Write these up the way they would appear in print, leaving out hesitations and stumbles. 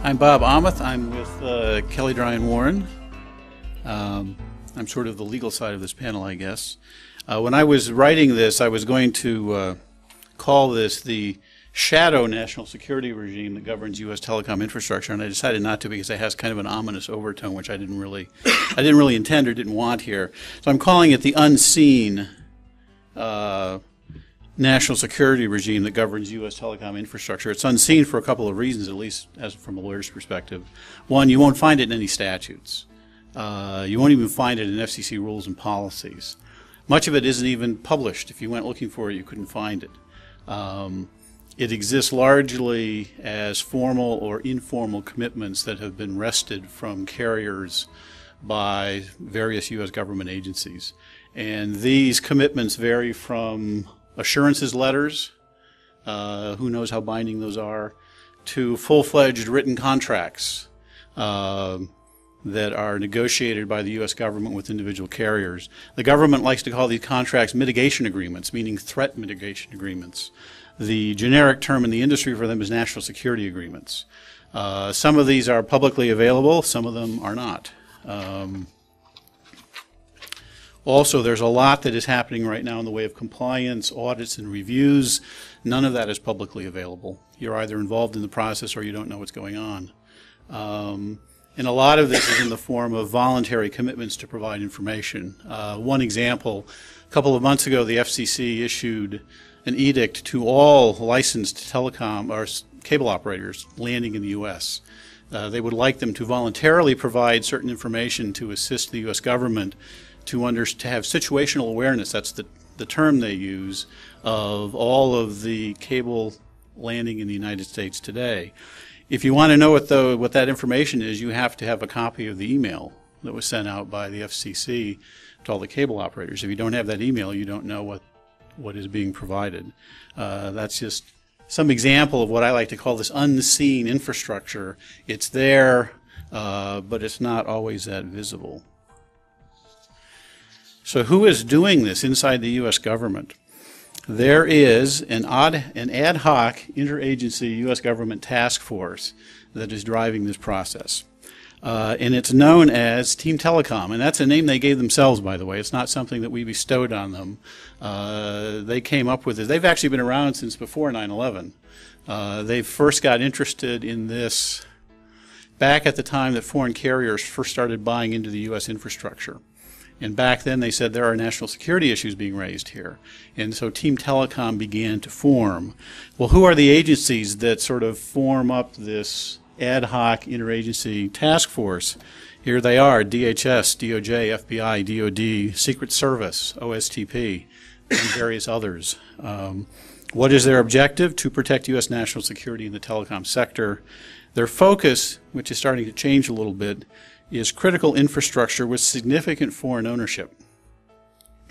I'm Bob Aamoth. I'm with Kelly Dry & Warren. I'm sort of the legal side of this panel, I guess. When I was writing this, I was going to call this the shadow national security regime that governs U.S. telecom infrastructure, and I decided not to because it has kind of an ominous overtone, which I didn't really intend or didn't want here. So I'm calling it the unseen national security regime that governs U.S. telecom infrastructure. It's unseen for a couple of reasons, at least as from a lawyer's perspective. One, you won't find it in any statutes. You won't even find it in FCC rules and policies. Much of it isn't even published. If you went looking for it, you couldn't find it. It exists largely as formal or informal commitments that have been wrested from carriers by various U.S. government agencies. And these commitments vary from assurances letters, who knows how binding those are, to full-fledged written contracts that are negotiated by the U.S. government with individual carriers. The government likes to call these contracts mitigation agreements, meaning threat mitigation agreements. The generic term in the industry for them is national security agreements. Some of these are publicly available, some of them are not. Also, there's a lot that is happening right now in the way of compliance, audits, and reviews. None of that is publicly available. You're either involved in the process or you don't know what's going on. And a lot of this is in the form of voluntary commitments to provide information. One example, a couple of months ago, the FCC issued an edict to all licensed telecom or cable operators landing in the U.S. They would like them to voluntarily provide certain information to assist the U.S. government to have situational awareness, that's the term they use, of all of the cable landing in the United States today. If you want to know what that information is, you have to have a copy of the email that was sent out by the FCC to all the cable operators. If you don't have that email, you don't know what is being provided. That's just some example of what I like to call this unseen infrastructure. It's there, but it's not always that visible. So who is doing this inside the U.S. government? There is an ad hoc interagency U.S. government task force that is driving this process. And it's known as Team Telecom, and that's a name they gave themselves, by the way. It's not something that we bestowed on them. They came up with it. They've actually been around since before 9/11. They first got interested in this back at the time that foreign carriers first started buying into the U.S. infrastructure. And back then they said there are national security issues being raised here. And so Team Telecom began to form. Well, who are the agencies that sort of form up this ad hoc interagency task force? Here they are: DHS, DOJ, FBI, DOD, Secret Service, OSTP, and various others. What is their objective? To protect U.S. national security in the telecom sector. Their focus, which is starting to change a little bit, is critical infrastructure with significant foreign ownership.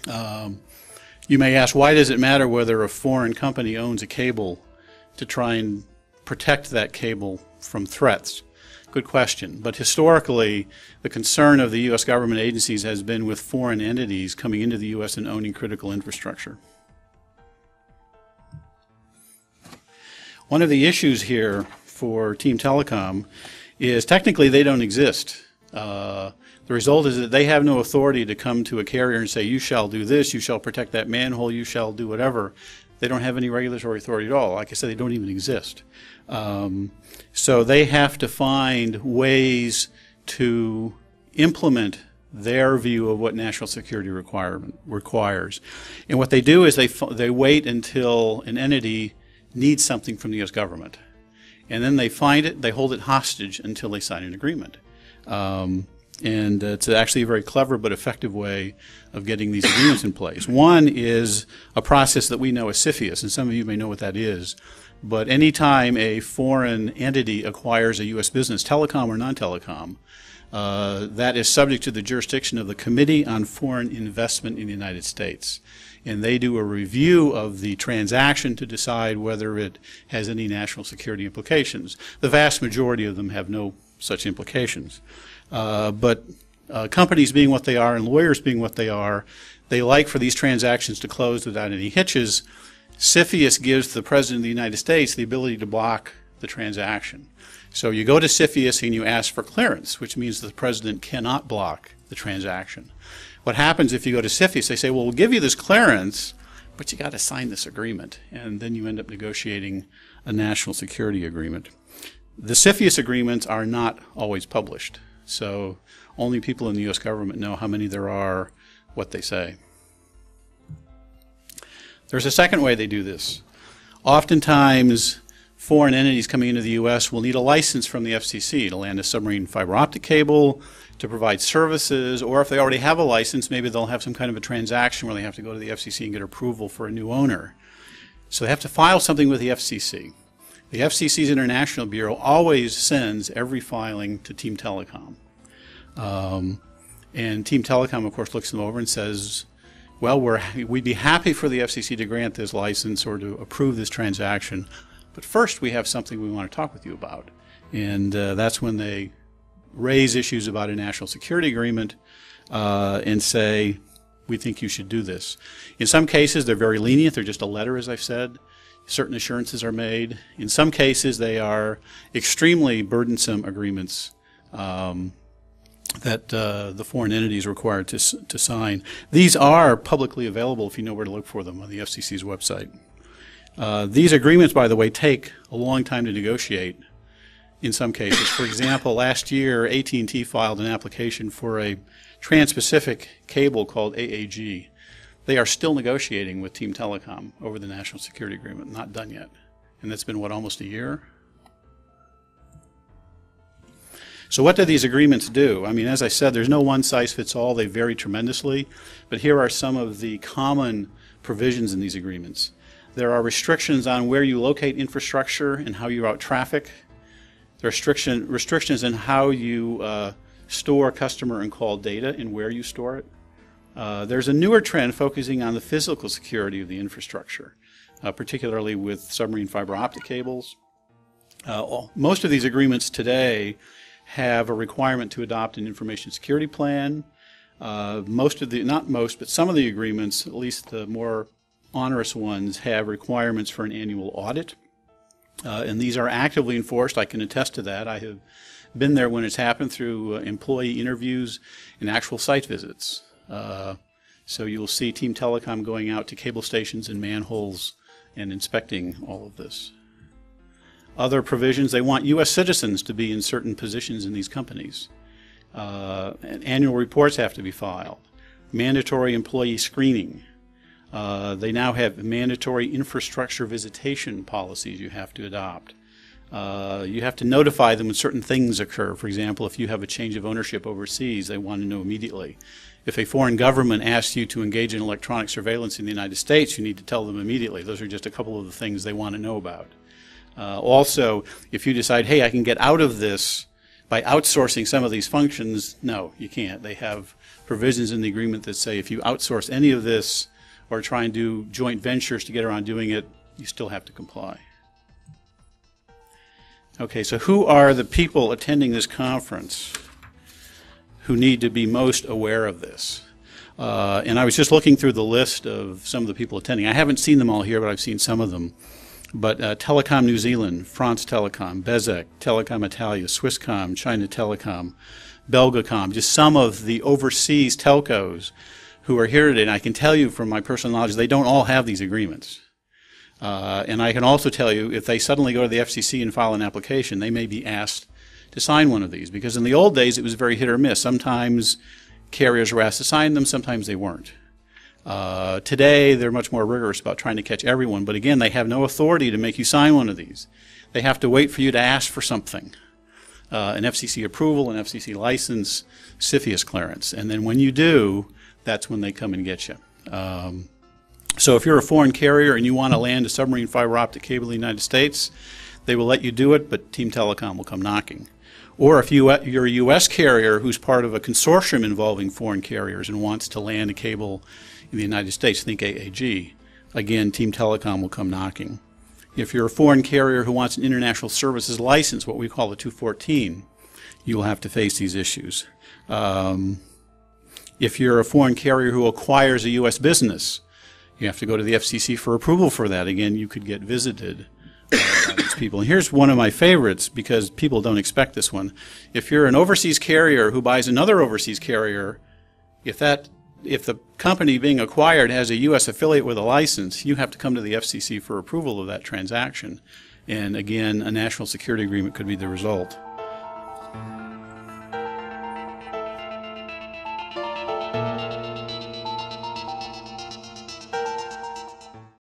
You may ask, why does it matter whether a foreign company owns a cable to try and protect that cable from threats? Good question. But historically, the concern of the U.S. government agencies has been with foreign entities coming into the U.S. and owning critical infrastructure. One of the issues here for Team Telecom is technically they don't exist. The result is that they have no authority to come to a carrier and say, you shall do this, you shall protect that manhole, you shall do whatever. They don't have any regulatory authority at all. Like I said, they don't even exist. So they have to find ways to implement their view of what national security requires. And what they do is they wait until an entity needs something from the U.S. government. And then they find it, they hold it hostage until they sign an agreement. And it's actually a very clever but effective way of getting these agreements in place. One is a process that we know as CFIUS, and some of you may know what that is. But anytime a foreign entity acquires a U.S. business, telecom or non-telecom, that is subject to the jurisdiction of the Committee on Foreign Investment in the United States. And they do a review of the transaction to decide whether it has any national security implications. The vast majority of them have no such implications. But companies being what they are and lawyers being what they are, they like for these transactions to close without any hitches. CFIUS gives the President of the United States the ability to block the transaction. So you go to CFIUS and you ask for clearance, which means the president cannot block the transaction. What happens if you go to CFIUS, they say, well, we'll give you this clearance, but you got to sign this agreement. And then you end up negotiating a national security agreement. The CFIUS agreements are not always published. So only people in the U.S. government know how many there are, what they say. There's a second way they do this. Oftentimes, foreign entities coming into the U.S. will need a license from the FCC to land a submarine fiber optic cable, to provide services, or if they already have a license, maybe they'll have some kind of a transaction where they have to go to the FCC and get approval for a new owner. So they have to file something with the FCC. The FCC's International Bureau always sends every filing to Team Telecom. And Team Telecom, of course, looks them over and says, well, we'd be happy for the FCC to grant this license or to approve this transaction, but first we have something we want to talk with you about. And that's when they raise issues about a national security agreement and say, we think you should do this. In some cases, they're very lenient. They're just a letter, as I've said. Certain assurances are made. In some cases, they are extremely burdensome agreements that the foreign entity is required to sign. These are publicly available if you know where to look for them on the FCC's website. These agreements, by the way, take a long time to negotiate in some cases. For example, last year, AT&T filed an application for a trans-Pacific cable called AAG. They are still negotiating with Team Telecom over the National Security Agreement, not done yet. And that's been, what, almost a year? So what do these agreements do? I mean, as I said, there's no one-size-fits-all. They vary tremendously. But here are some of the common provisions in these agreements. There are restrictions on where you locate infrastructure and how you route traffic. There are restrictions in how you store customer and call data and where you store it. There's a newer trend focusing on the physical security of the infrastructure, particularly with submarine fiber optic cables. Most of these agreements today have a requirement to adopt an information security plan. Not most, but some of the agreements, at least the more onerous ones, have requirements for an annual audit. And these are actively enforced. I can attest to that. I have been there when it's happened through employee interviews and actual site visits. So you'll see Team Telecom going out to cable stations and manholes and inspecting all of this. Other provisions, they want U.S. citizens to be in certain positions in these companies. And annual reports have to be filed. Mandatory employee screening. They now have mandatory infrastructure visitation policies you have to adopt. You have to notify them when certain things occur. For example, if you have a change of ownership overseas, they want to know immediately. If a foreign government asks you to engage in electronic surveillance in the United States, you need to tell them immediately. Those are just a couple of the things they want to know about. Also, if you decide, hey, I can get out of this by outsourcing some of these functions, no, you can't. They have provisions in the agreement that say if you outsource any of this or try and do joint ventures to get around doing it, you still have to comply. Okay, so who are the people attending this conference who need to be most aware of this? And I was just looking through the list of some of the people attending. I haven't seen them all here, but I've seen some of them. But Telecom New Zealand, France Telecom, Bezeq, Telecom Italia, Swisscom, China Telecom, Belgacom, just some of the overseas telcos who are here today. And I can tell you from my personal knowledge, they don't all have these agreements. And I can also tell you, if they suddenly go to the FCC and file an application, they may be asked to sign one of these. Because in the old days, it was very hit or miss. Sometimes carriers were asked to sign them, sometimes they weren't. Today, they're much more rigorous about trying to catch everyone. But again, they have no authority to make you sign one of these. They have to wait for you to ask for something. An FCC approval, an FCC license, CFIUS clearance. And then when you do, that's when they come and get you. So if you're a foreign carrier and you want to land a submarine fiber optic cable in the United States, they will let you do it, but Team Telecom will come knocking. Or if you're a U.S. carrier who's part of a consortium involving foreign carriers and wants to land a cable in the United States, think AAG, again, Team Telecom will come knocking. If you're a foreign carrier who wants an international services license, what we call a 214, you will have to face these issues. If you're a foreign carrier who acquires a U.S. business, you have to go to the FCC for approval for that. Again, you could get visited by these people. And here's one of my favorites because people don't expect this one. If you're an overseas carrier who buys another overseas carrier, if the company being acquired has a U.S. affiliate with a license, you have to come to the FCC for approval of that transaction. And again, a national security agreement could be the result.